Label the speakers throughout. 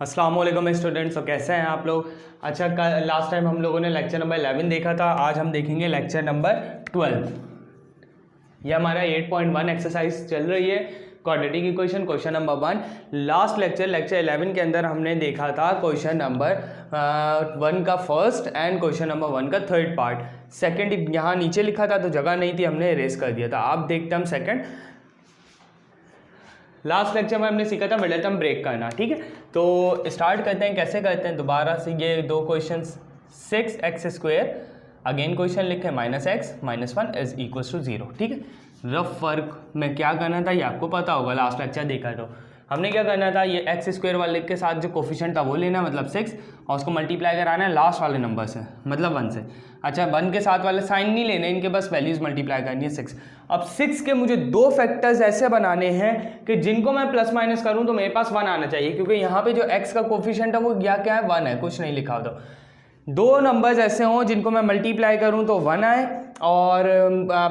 Speaker 1: अस्सलाम वालेकुम स्टूडेंट्स। तो कैसे हैं आप लोग। अच्छा, लास्ट टाइम हम लोगों ने लेक्चर नंबर 11 देखा था। आज हम देखेंगे लेक्चर नंबर 12। ये हमारा 8.1 एक्सरसाइज चल रही है, quadratic equation, question number 1। Last lecture 11 के अंदर हमने देखा था क्वेश्चन नंबर 1 का फर्स्ट एंड क्वेश्चन नंबर 1 का थर्ड पार्ट। सेकंड यहाँ नीचे लिखा था तो जगह नहीं थी, हमने इरेज कर दिया था। आप देखते हम सेकंड। लास्ट लेक्चर में हमने सीखा था मिडिल टर्म ब्रेक करना। ठीक है, तो स्टार्ट करते हैं। कैसे करते हैं दोबारा से, ये दो क्वेश्चन 6x², अगेन क्वेश्चन लिखे -x -1 इज इक्वल टू 0। ठीक है, रफ वर्क में क्या करना था ये आपको पता होगा, लास्ट लेक्चर देखा तो हमने क्या करना था, ये x² वाले के साथ जो कोफिशिएंट था वो लेना, मतलब 6, और उसको मल्टीप्लाई कराना है लास्ट वाले नंबर से, मतलब 1 से। अच्छा, 1 के साथ वाले साइन नहीं लेने, इनके बस वैल्यूज मल्टीप्लाई करनी है 6। अब 6 के मुझे दो फैक्टर्स ऐसे बनाने हैं कि जिनको मैं प्लस माइनस करूं तो मेरे पास 1 आना चाहिए, क्योंकि यहाँ पे जो x का कोफिशिएंट है वो क्या है, 1 है, कुछ नहीं लिखा हो। तो दो नंबर्स ऐसे हों जिनको मैं मल्टीप्लाई करूं तो 1 आए, और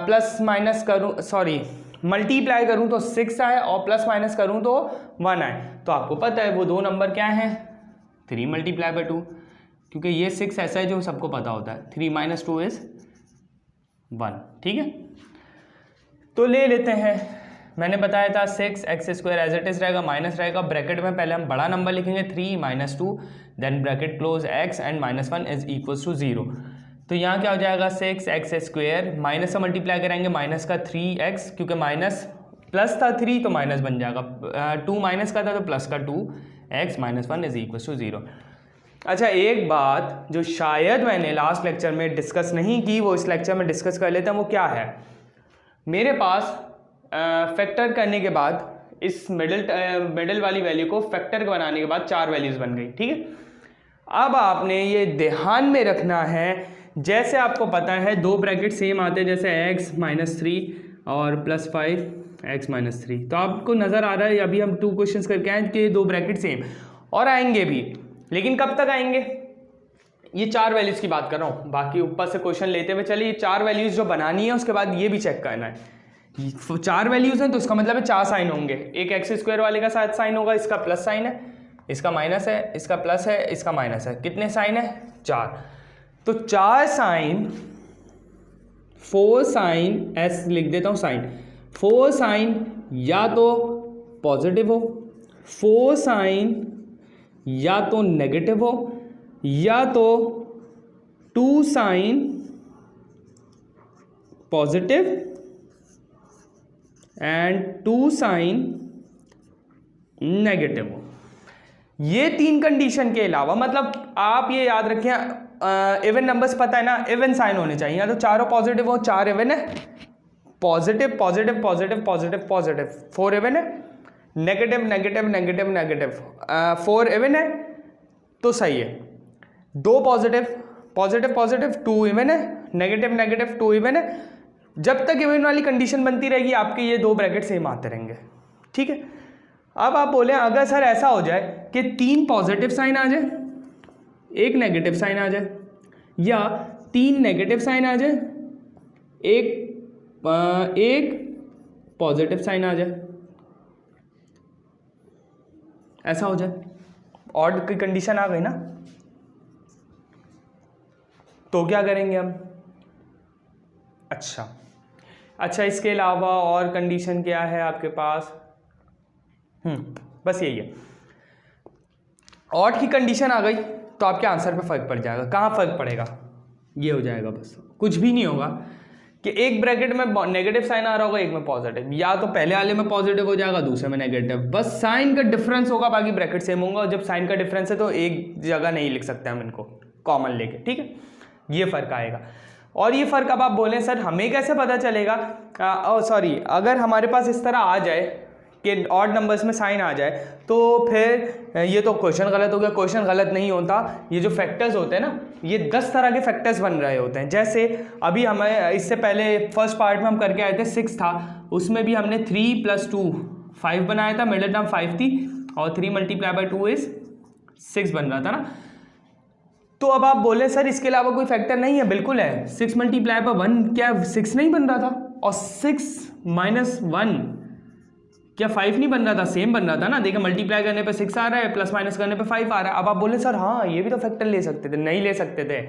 Speaker 1: प्लस माइनस करूं, सॉरी मल्टीप्लाई करूं तो 6 आए, और प्लस माइनस करूं तो 1 आए। तो आपको पता है वो दो नंबर क्या हैं, 3 × 2, क्योंकि ये 6 ऐसा है जो सबको पता होता है। 3 - 2 इज 1। ठीक है, तो ले लेते हैं। मैंने बताया था 6x² एज इट इज रहेगा, माइनस रहेगा, ब्रैकेट में पहले हम बड़ा नंबर लिखेंगे 3 - 2, then bracket close x and -1 is equal to 0। तो यहाँ क्या हो जाएगा, 6x², माइनस से मल्टीप्लाई करेंगे, माइनस का 3x, क्योंकि माइनस प्लस था 3 तो माइनस बन जाएगा, 2 माइनस का था तो प्लस का 2x -1 इज इक्वल टू 0। अच्छा, एक बात जो शायद मैंने लास्ट लेक्चर में डिस्कस नहीं की वो इस लेक्चर में डिस्कस कर लेते हैं, वो क्या है। मेरे पास फैक्टर करने के बाद इस मिडिल वाली वैल्यू को फैक्टर बनाने के बाद 4 वैल्यूज बन गई। ठीक है, अब आपने ये ध्यान में रखना है, जैसे आपको पता है दो ब्रैकेट सेम आते हैं, जैसे x -3 और +5 x -3। तो आपको नज़र आ रहा है, अभी हम 2 क्वेश्चंस करके आए कि दो ब्रैकेट सेम, और आएंगे भी, लेकिन कब तक आएंगे, ये 4 वैल्यूज़ की बात कर रहा हूँ। बाकी ऊपर से क्वेश्चन लेते हुए चलिए, 4 वैल्यूज़ जो बनानी है उसके बाद ये भी चेक करना है। 4 वैल्यूज़ हैं तो इसका मतलब है 4 साइन होंगे। एक x² वाले का साथ साइन होगा, इसका प्लस साइन है, इसका माइनस है, इसका प्लस है, इसका माइनस है। कितने साइन है, 4। तो 4 साइन, 4 साइन, s लिख देता हूँ साइन, 4 साइन या तो पॉजिटिव हो, 4 साइन या तो नेगेटिव हो, या तो 2 sign positive and 2 sign negative हो। ये 3 कंडीशन के अलावा, मतलब आप ये याद रखें, इवन नंबर्स पता है ना, इवन साइन होने चाहिए, या तो चारों पॉजिटिव हो, 4 इवन है, positive positive positive positive positive, 4 even है, negative negative negative negative, 4 even है तो सही है। 2 पॉजिटिव पॉजिटिव पॉजिटिव, 2 इवन है, नेगेटिव नेगेटिव 2 इवन है। जब तक इवन वाली कंडीशन बनती रहेगी आपके ये दो ब्रैकेट सेम आते रहेंगे। ठीक है, अब आप बोले अगर सर ऐसा हो जाए कि 3 पॉजिटिव साइन आ जाए, 1 नेगेटिव साइन आ जाए, या 3 नेगेटिव साइन आ जाए, एक पॉजिटिव साइन आ जाए, ऐसा हो जाए, ऑड की कंडीशन आ गई ना, तो क्या करेंगे हम। अच्छा, इसके अलावा और कंडीशन क्या है आपके पास, बस यही है। ऑड की कंडीशन आ गई तो आपके आंसर पे फर्क पड़ जाएगा। कहाँ फर्क पड़ेगा, ये हो जाएगा, बस कुछ भी नहीं होगा कि एक ब्रैकेट में नेगेटिव साइन आ रहा होगा, एक में पॉजिटिव, या तो पहले वाले में पॉजिटिव हो जाएगा, दूसरे में नेगेटिव, बस साइन का डिफरेंस होगा, बाकी ब्रैकेट सेम होगा। और जब साइन का डिफरेंस है तो एक जगह नहीं लिख सकते हम इनको कॉमन लेके। ठीक है, ये फर्क आएगा। और ये फर्क अब आप बोलें सर हमें कैसे पता चलेगा, सॉरी, अगर हमारे पास इस तरह आ जाए कि ऑड नंबर्स में साइन आ जाए तो फिर ये तो क्वेश्चन गलत हो गया। क्वेश्चन गलत नहीं होता, ये जो फैक्टर्स होते हैं ना, ये 10 तरह के फैक्टर्स बन रहे होते हैं। जैसे अभी हमें इससे पहले फर्स्ट पार्ट में हम करके आए थे, 6 था, उसमें भी हमने 3 + 2 5 बनाया था, मिडिल टर्म 5 थी, और 3 × 2 इज 6 बन रहा था ना। तो अब आप बोले सर इसके अलावा कोई फैक्टर नहीं है, बिल्कुल है। 6 × 1 क्या 6 नहीं बन रहा था, और 6 - 1 क्या 5 नहीं बन रहा था, सेम बन रहा था ना। देखिए मल्टीप्लाई करने पे 6 आ रहा है, प्लस माइनस करने पे 5 आ रहा है। अब आप बोले सर हाँ ये भी तो फैक्टर ले सकते थे, नहीं ले सकते थे।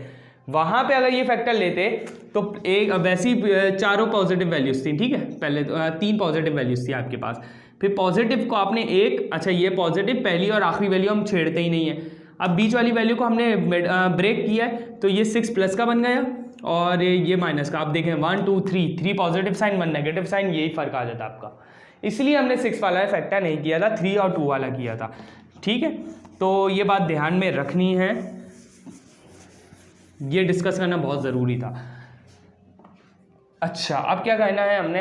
Speaker 1: वहाँ पे अगर ये फैक्टर लेते तो एक वैसी चारों पॉजिटिव वैल्यूज थी, ठीक है, पहले 3 पॉजिटिव वैल्यूज थी आपके पास, फिर पॉजिटिव को आपने एक, अच्छा ये पॉजिटिव पहली और आखिरी वैल्यू हम छेड़ते ही नहीं है। अब बीच वाली वैल्यू को हमने ब्रेक किया है तो ये 6 प्लस का बन गया और ये माइनस का। आप देखें 1 2 3 पॉजिटिव साइन 1 नेगेटिव साइन, यही फर्क आ जाता है आपका। इसलिए हमने 6 वाला फैक्टर नहीं किया था, 3 और 2 वाला किया था, ठीक है। तो ये बात ध्यान में रखनी है, ये डिस्कस करना बहुत ज़रूरी था। अच्छा अब क्या कहना है हमने,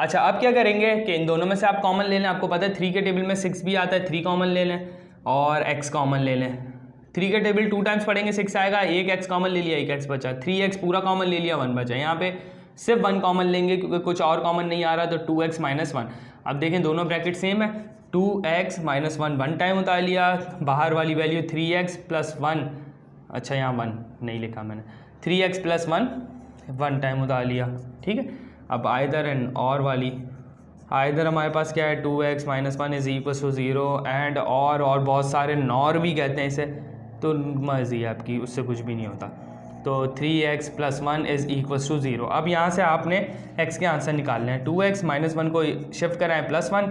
Speaker 1: अच्छा अब क्या करेंगे कि इन दोनों में से आप कॉमन ले लें। आपको पता है 3 के टेबल में 6 भी आता है, 3 कॉमन ले लें और x कॉमन ले लें। 3 के टेबल 2 टाइम्स पढ़ेंगे 6 आएगा, एक x कॉमन ले लिया, एक x बचा, 3x पूरा कॉमन ले लिया, 1 बचा। यहाँ पे सिर्फ 1 कॉमन लेंगे क्योंकि कुछ और कॉमन नहीं आ रहा, तो 2x माइनस 1। अब देखें दोनों ब्रैकेट सेम है, 2x माइनस 1 1 टाइम उतार लिया, बाहर वाली वैल्यू 3x प्लस 1, अच्छा यहाँ 1 नहीं लिखा मैंने, 3x प्लस 1 टाइम उतार लिया, ठीक है। अब आइदर एंड और वाली, आइदर हमारे पास क्या है 2x minus 1 is equal to 0 and और बहुत सारे नॉर भी कहते हैं इसे, तो मर्जी है आपकी, उससे कुछ भी नहीं होता। तो 3x plus 1 is equal to 0। अब यहाँ से आपने x के आंसर निकालने हैं। 2x माइनस 1 को शिफ्ट कराएं प्लस 1,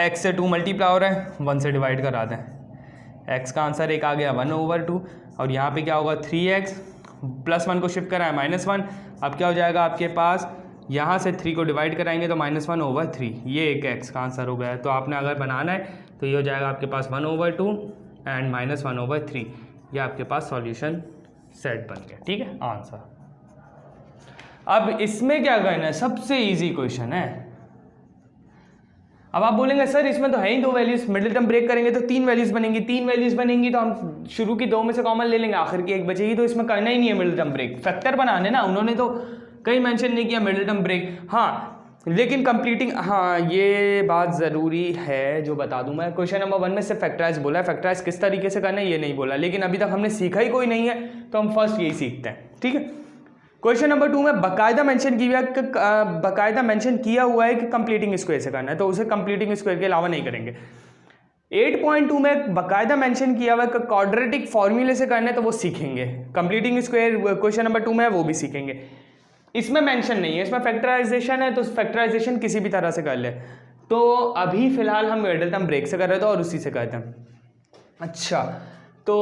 Speaker 1: x से 2 मल्टीप्लाई हो रहा है, 1 से डिवाइड करा दें, x का आंसर एक आ गया 1/2। और यहाँ पे क्या होगा 3x प्लस 1 को शिफ्ट कराएं माइनस 1, अब क्या हो जाएगा आपके पास, यहाँ से 3 को डिवाइड कराएंगे तो -1/3, ये एक x का आंसर हो गया है। तो आपने अगर बनाना है तो ये हो जाएगा आपके पास 1/2 एंड -1/3, ये आपके पास सॉल्यूशन सेट बन गया, ठीक है, आंसर। अब इसमें क्या करना है, सबसे इजी क्वेश्चन है। अब आप बोलेंगे सर इसमें तो है ही 2 वैल्यूज, मिडिल टर्म ब्रेक करेंगे तो 3 वैल्यूज बनेंगी, 3 वैल्यूज बनेंगी तो हम शुरू की 2 में से कॉमन ले लेंगे, आखिर की 1 बचेगी, तो इसमें करना ही नहीं है मिडिल टर्म ब्रेक, फैक्टर बनाने ना। उन्होंने तो कहीं मेंशन नहीं किया मिडिल टर्म ब्रेक, हाँ लेकिन कंप्लीटिंग, हाँ ये बात ज़रूरी है जो बता दूं मैं, क्वेश्चन नंबर 1 में सिर्फ फैक्टराइज बोला है, फैक्टराइज किस तरीके से करना है ये नहीं बोला, लेकिन अभी तक हमने सीखा ही कोई नहीं है तो हम फर्स्ट यही सीखते हैं, ठीक है। क्वेश्चन नंबर 2 में बाकायदा मेंशन किया हुआ है कि कंप्लीटिंग स्क्वायर से करना है, तो उसे कंप्लीटिंग स्क्वायर के अलावा नहीं करेंगे। 8.2 में बाकायदा मेंशन किया हुआ है कि क्वाड्रेटिक फॉर्मूले से करना है, तो वो सीखेंगे। कंप्लीटिंग स्क्वायर क्वेश्चन नंबर 2 में है, वो भी सीखेंगे। इसमें मेंशन नहीं है, इसमें फैक्टराइजेशन है, तो फैक्टराइजेशन किसी भी तरह से कर ले। तो अभी फिलहाल हम मिडिल टर्म ब्रेक से कर रहे थे और उसी से करते हैं। अच्छा तो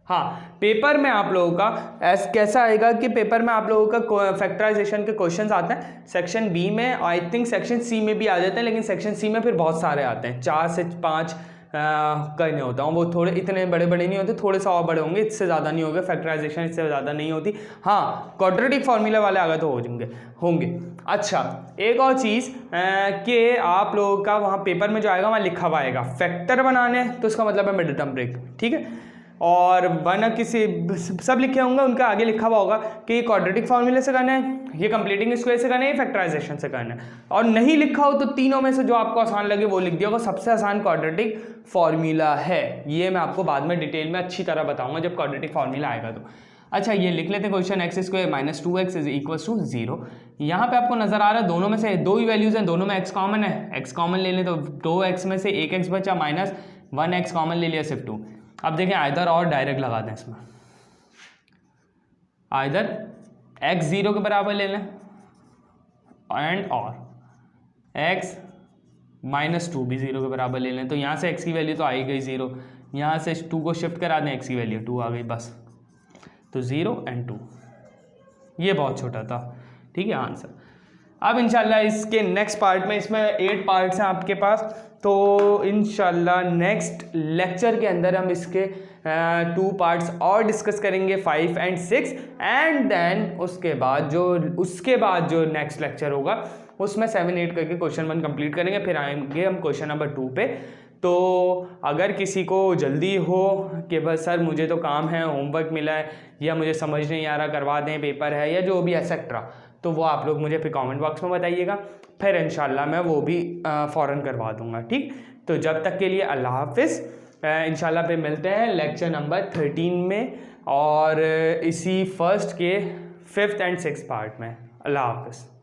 Speaker 1: हाँ, पेपर में आप लोगों का कैसा आएगा कि पेपर में आप लोगों का फैक्टराइजेशन के क्वेश्चंस आते हैं सेक्शन बी में, आई थिंक सेक्शन सी में भी आ जाते हैं, लेकिन सेक्शन सी में फिर बहुत सारे आते हैं, 4 से 5 करने होता हूँ, वो थोड़े इतने बड़े बड़े नहीं होते, थोड़े से और बड़े होंगे, इससे ज़्यादा नहीं होंगे, फैक्टराइजेशन इससे ज़्यादा नहीं होती। हाँ क्वाड्रेटिक फार्मूला वाले अगर तो होंगे। अच्छा एक और चीज़ कि आप लोगों का वहाँ पेपर में जो आएगा वहाँ लिखा हुआ आएगा फैक्टर बनाने, तो इसका मतलब है मिडिल टर्म ब्रेक, ठीक है। और वरना किसी सब लिखे होंगे उनका आगे लिखा हुआ होगा कि ये क्वाड्रेटिक फार्मूले से करना है, ये कंप्लीटिंग स्क्वायर से करना है, ये फैक्टराइजेशन से करना है। और नहीं लिखा हो तो तीनों में से जो आपको आसान लगे वो लिख दिया होगा, सबसे आसान क्वाड्रेटिक फार्मूला है। ये मैं आपको बाद में डिटेल में अच्छी तरह बताऊंगा जब क्वाड्रेटिक फार्मूला आएगा तो। अच्छा ये लिख लेते हैं question x² minus 2x is equal to 0। यहाँ पे आपको नजर आ रहा है दोनों में से 2 ही वैल्यूज हैं, दोनों में x कॉमन है, x कॉमन ले लें तो 2x में से 1x बचा माइनस 1x कॉमन ले लिया सिर्फ 2। अब देखें आइदर और डायरेक्ट लगा दें इसमें, आइदर x 0 के बराबर ले लें एंड और x माइनस 2 भी 0 के बराबर ले लें, तो यहाँ से x की वैल्यू तो आ ही गई 0, यहाँ से 2 को शिफ्ट करा दें, x की वैल्यू 2 आ गई बस, तो 0 एंड 2, ये बहुत छोटा था, ठीक है आंसर। अब इंशाल्लाह इसके नेक्स्ट पार्ट में, इसमें 8 पार्ट्स हैं आपके पास, तो इंशाल्लाह नेक्स्ट लेक्चर के अंदर हम इसके 2 पार्ट्स और डिस्कस करेंगे 5 एंड 6 एंड देन उसके बाद जो नेक्स्ट लेक्चर होगा उसमें 7 8 करके क्वेश्चन 1 कंप्लीट करेंगे, फिर आएंगे हम क्वेश्चन नंबर 2 पे। तो अगर किसी को जल्दी हो कि बस सर मुझे तो काम है, होमवर्क मिला है, या मुझे समझ नहीं आ रहा करवा दें, पेपर है, या जो भी एक्सेट्रा, तो वो आप लोग मुझे फिर कमेंट बॉक्स में बताइएगा, फिर इंशाल्लाह मैं वो भी फ़ौरन करवा दूंगा, ठीक। तो जब तक के लिए अल्लाह हाफिज़, इंशाल्लाह फिर मिलते हैं लेक्चर नंबर 13 में, और इसी फर्स्ट के 5th एंड 6th पार्ट में। अल्लाह हाफ़िज़।